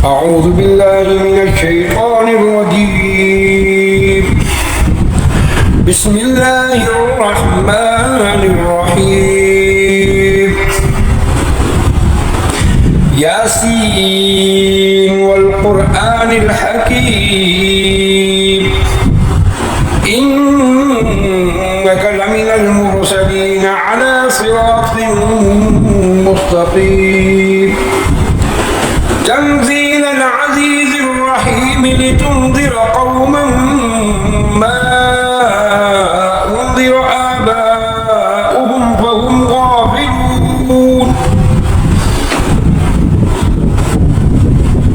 أعوذ بالله من الشيطان الرجيم. بسم الله الرحمن الرحيم. ياسين والقرآن الحكيم إنك لمن المرسلين على صراط مستقيم تنزيل العزيز الرحيم لتنذر قوما ما أنذر آباؤهم فهم غافلون.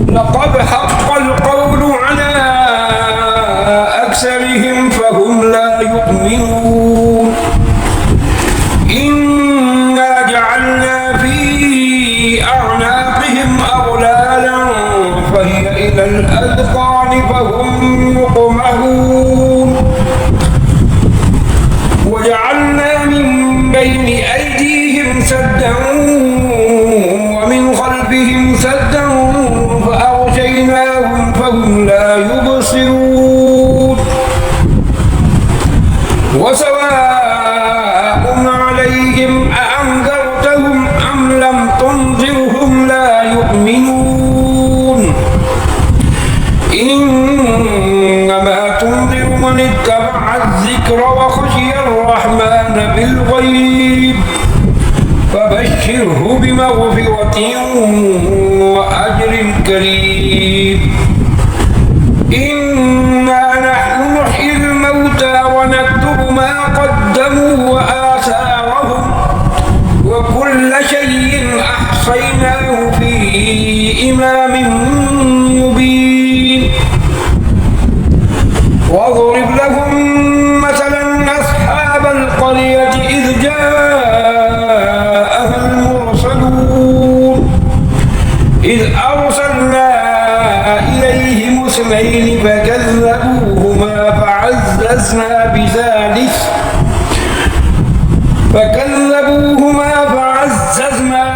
لقد حق القول على أكثرهم فهم لا يؤمنون. إنا جعلنا في أعناقهم أغلالا فهي إلى الأذقان فهم مقمحون. وجعلنا من بين أيديهم سدا ومن خلفهم سدا فأغشيناهم فهم لا يبصرون. وسواء عليهم أأنذرتهم أم لم تنذرهم لا يؤمنون. إنما تنذر من اتبع الذكر وخشي الرحمن بالغيب فبشره بمغفرة وأجر كريم. إنا نحن نحيي الموتى ونكتب ما قدموا وآثارهم وكل شيء أحصيناه في إمام مبين. واضرب لهم مثلا أصحاب القرية إذ جاءها المرسلون إذ أرسلنا إليهم اثنين فكذبوهما فعززنا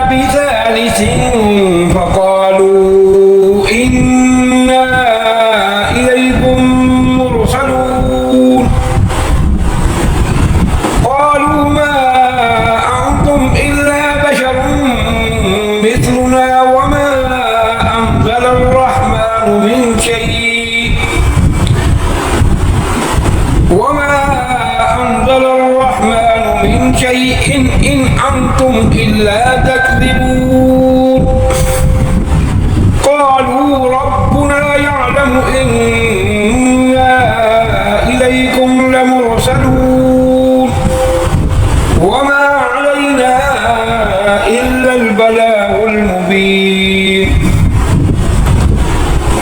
بثالث فقالوا إنا إليكم مرسلون. قالوا ما أنتم إلا بشر مثلنا وما أنزل الرحمن من شيء إن أنتم إلا تكذبون. قالوا ربنا يعلم إنا إليكم لمرسلون وما علينا إلا البلاغ المبين.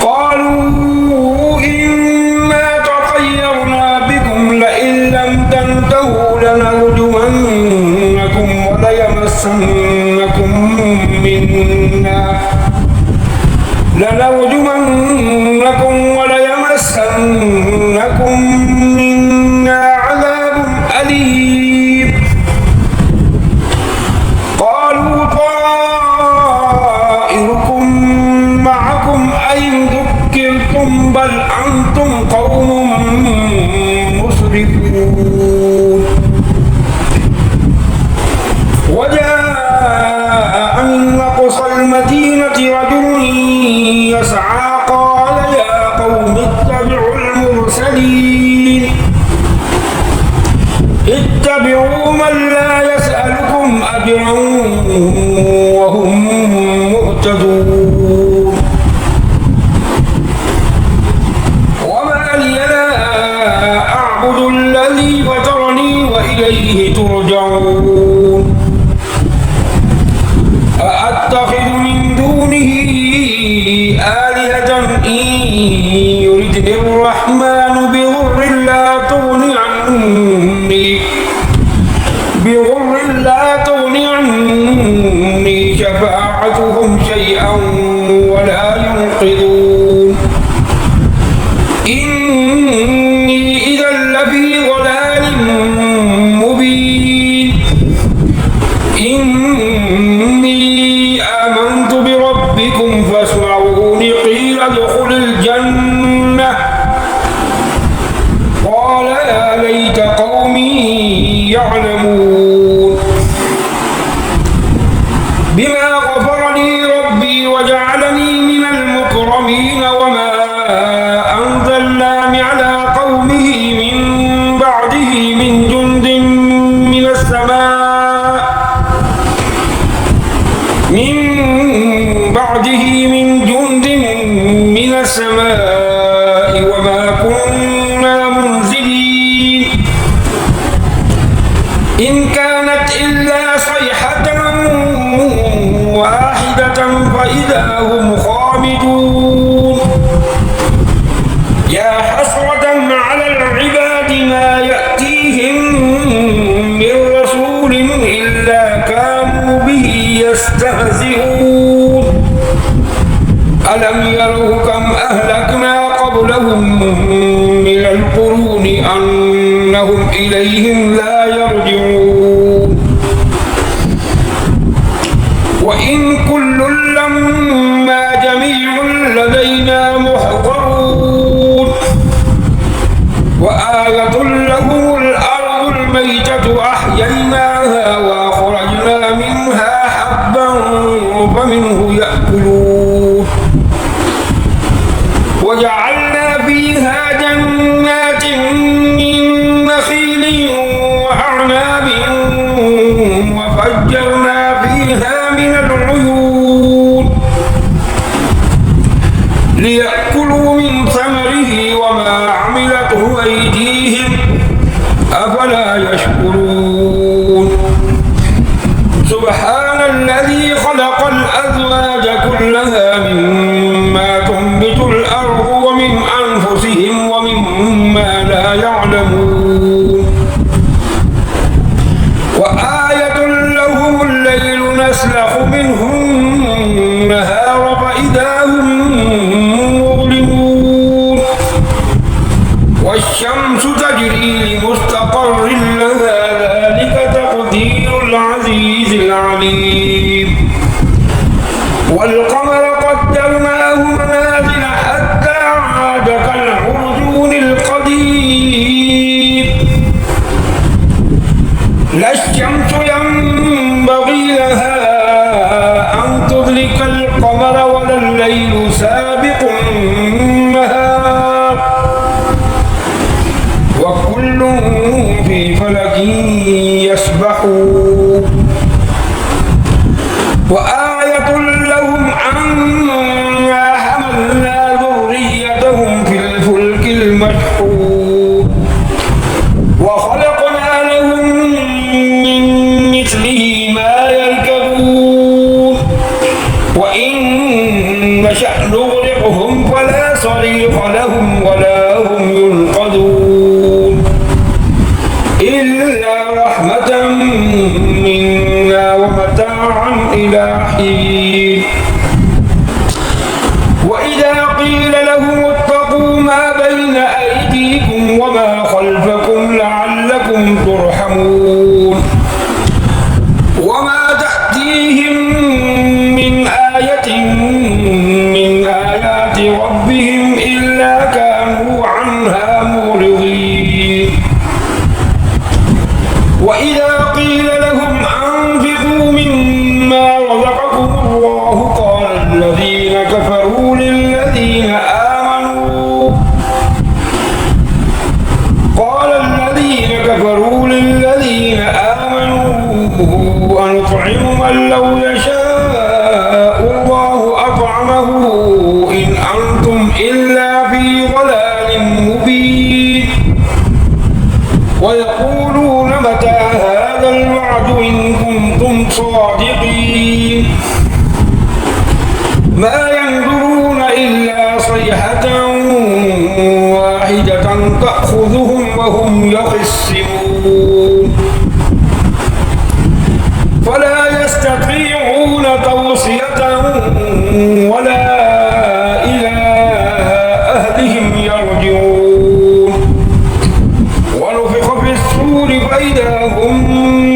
قالوا إنا تطيرنا بكم لئن لم تنتهوا لنرجمنكم وليمسنكم منا عذاب أليم. قالوا طائركم معكم أئن ذكرتم بل أنتم قوم مسرفون. وجاء من أقصى المدينة رجل يسعى قال يا قوم اتبعوا المرسلين اتبعوا من لا يسألكم أجرا وهم مهتدون. وما لي لا أعبد الذي فطرني وإليه ترجعون. أأتخذ من دونه آلهة إن يردني الرحمن بضر لا تغني عني شفاعتهم شيئا وجعلني من المكرمين وما أنزلنا على قومه من بعده من جند من السماء وما كنا منزلين إن كانت إلا صيحة واحدة فإذا هم خامدون يا حسرة على العباد ما يأتيهم من رسول إلا كانوا به يستهزئون ألم يروا كم أهلكنا قبلهم من القرون أنهم إليهم لا يرجعون وإن كل لما جميع لدينا محضرون وآية لهم الأرض الميتة أحييناها وأخرجنا منها حبا فمنه يأكلون وجعلنا فيها جنات من نخيل وأعناب وفجرنا فيها من العيون ليأكلوا من ثمره وما عملته أيديهم أفلا يشكرون سبحان الذي خلق الأزواج كلها مما تنبت الأرض ومن أنفسهم ومما لا يعلمون وآية لهم الليل نسلخ منه النهار فإذا هم مظلمون والشمس تجري لمستقر لها ذلك تقدير العزيز العليم والقمر قدرناه منازل حتى عاد كالعرجون القديم لا الشمس ينبغي لها أن تدرك القمر ولا الليل سابق النهار وكل في فلك يسبحون وآية لهم أنا حملنا ذريتهم في الفلك المشحون وخلقنا لهم من مثله ما يركبون وإن نشأ نغرقهم فلا صريخ لهم ولا هم ينقذون إلا رحمة منا ومتاعا إلى حين وإذا قيل لهم اتقوا ما بين أيديكم وما خلفكم لعلكم ترحمون وما تأتيهم من آية من آيات ربهم إلا كانوا عنها معرضين وإذا قيل لهم أنفقوا مما رزقكم الله قال الذين كفروا للذين آمنوا أنطعم من لو يشاء الله أطعمه إن أنتم إلا في ضلال مبين ويقولون متى هذا الوعد إن كنتم صادقين ما ينظرون إلا صيحة واحدة تأخذهم وهم يخصمون فلا يستطيعون توصية ولا إلى أهلهم يرجعون ونفخ في الصور فإذا هم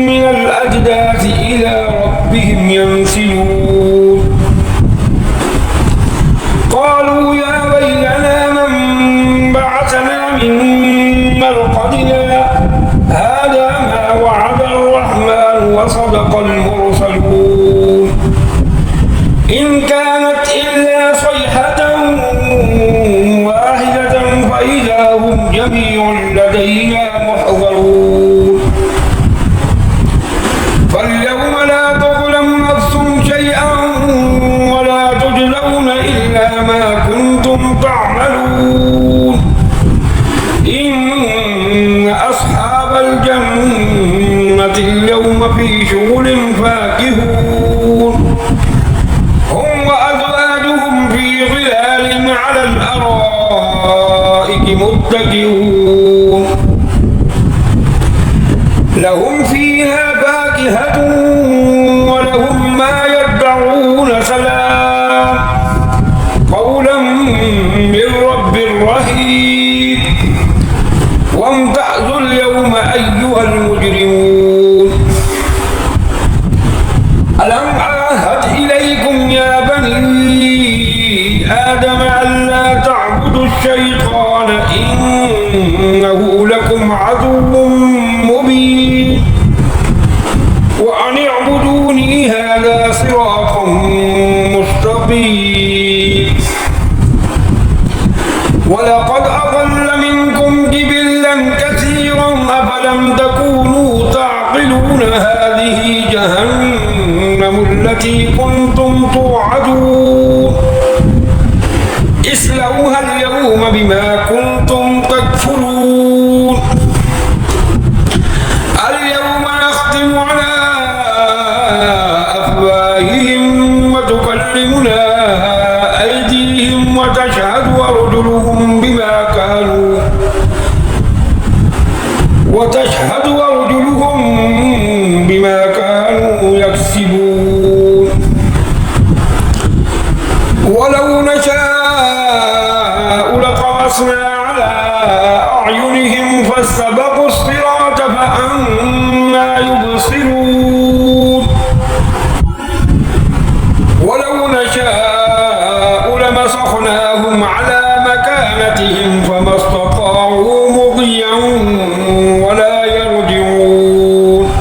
من الأجداث إلى ربهم ينسلون قالوا يا ويلنا من بعثنا من مرقدنا هذا ما وعد الرحمن وصدق المرسلون إن كانت ما كنتم تعملون إن أصحاب الجنة اليوم في شغل فاكهون هم وأزواجهم في ظلال على الأرائك متكئون لهم فيها فاكهة ولهم ما يدعون سلام قولا من رب رحيم وامتازوا اليوم أيها المجرمون ألم أعهد إليكم يا بني آدم ألا تعبدوا الشيطان إنه لكم عدو مبين وأن اعبدوني هذا صراط مستقيم ولقد أضل منكم جبلا كثيرا أفلم تكونوا تعقلون هذه جهنم التي كنتم توعدون اصلوها اليوم بما كنتم تكفرون اليوم نختم على أفواههم وتكلمنا أيديهم وتشهد أرجلهم بما كانوا يكسبون ولو نشاء لطمسنا على أعينهم فاستبقوا الصراط فأنى يبصرون ولو نشاء لمسخناهم على مكانتهم فما استطاعوا مضيا ولا يرجعون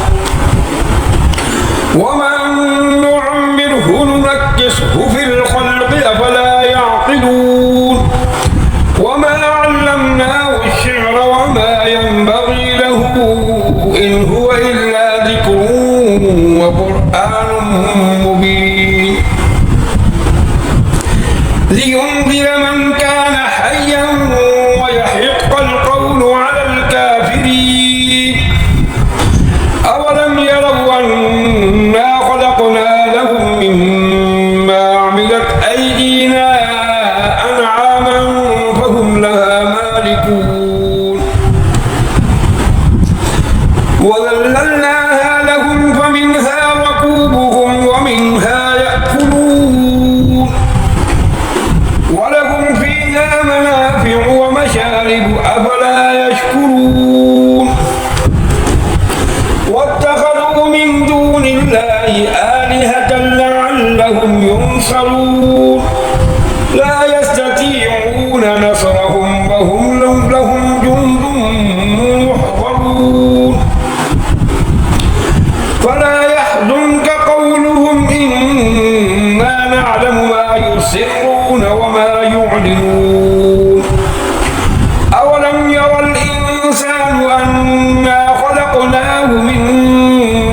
ومن نعمره ننكسه في الخلق أفلا يعقلون وما علمناه الشعر وما ينبغي له إن هو إلا ذكر وقرآن مبين لينذر من كان حيا ويحق القول على الكافرين أولم يروا أنا خلقنا لهم مما عملت أيدينا أنعاما فهم لها مالكون وذللناها لهم فمنها ركوبهم ومنها يأكلون ولهم فيها منافع ومشارب أفلا يشكرون واتخذوا من دون الله آلهة لعلهم ينصرون لا يستطيعون نصرهم وهم لهم جند محضرون فلا يحزنك قولهم إنا نعلم ما يسرون وما يعلنون أولم يرى الإنسان أنا خلقناه من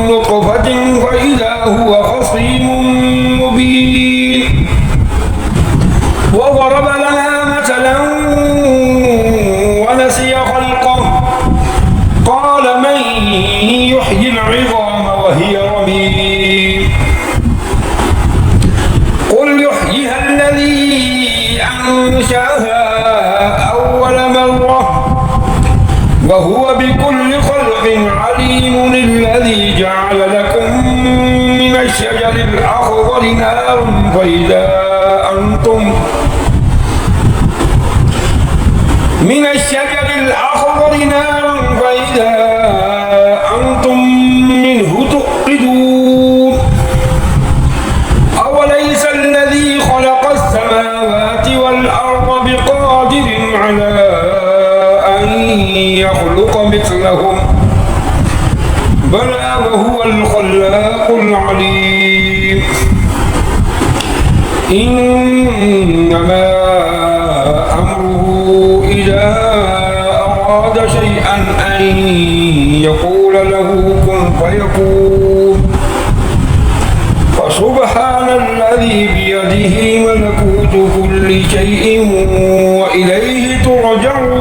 نطفة فإذا هو خصيم مبين وضرب لنا مثلا ونسي خلقه قال من يحيي العظام وهي رميم قل يحييها الذي أنشأها أول مرة وهو بكل خلق عليم الذي جعل لكم من الشجر الأخضر نارا فإذا أنتم منه توقدون أوليس الذي خلق السماوات والأرض بقادر على أن يخلق مثلهم بلى وهو الخلاق العليم إنما أمره إذا أراد شيئا أن يقول له كن فيكون فسبحان الذي بيده ملكوت كل شيء وإليه ترجعون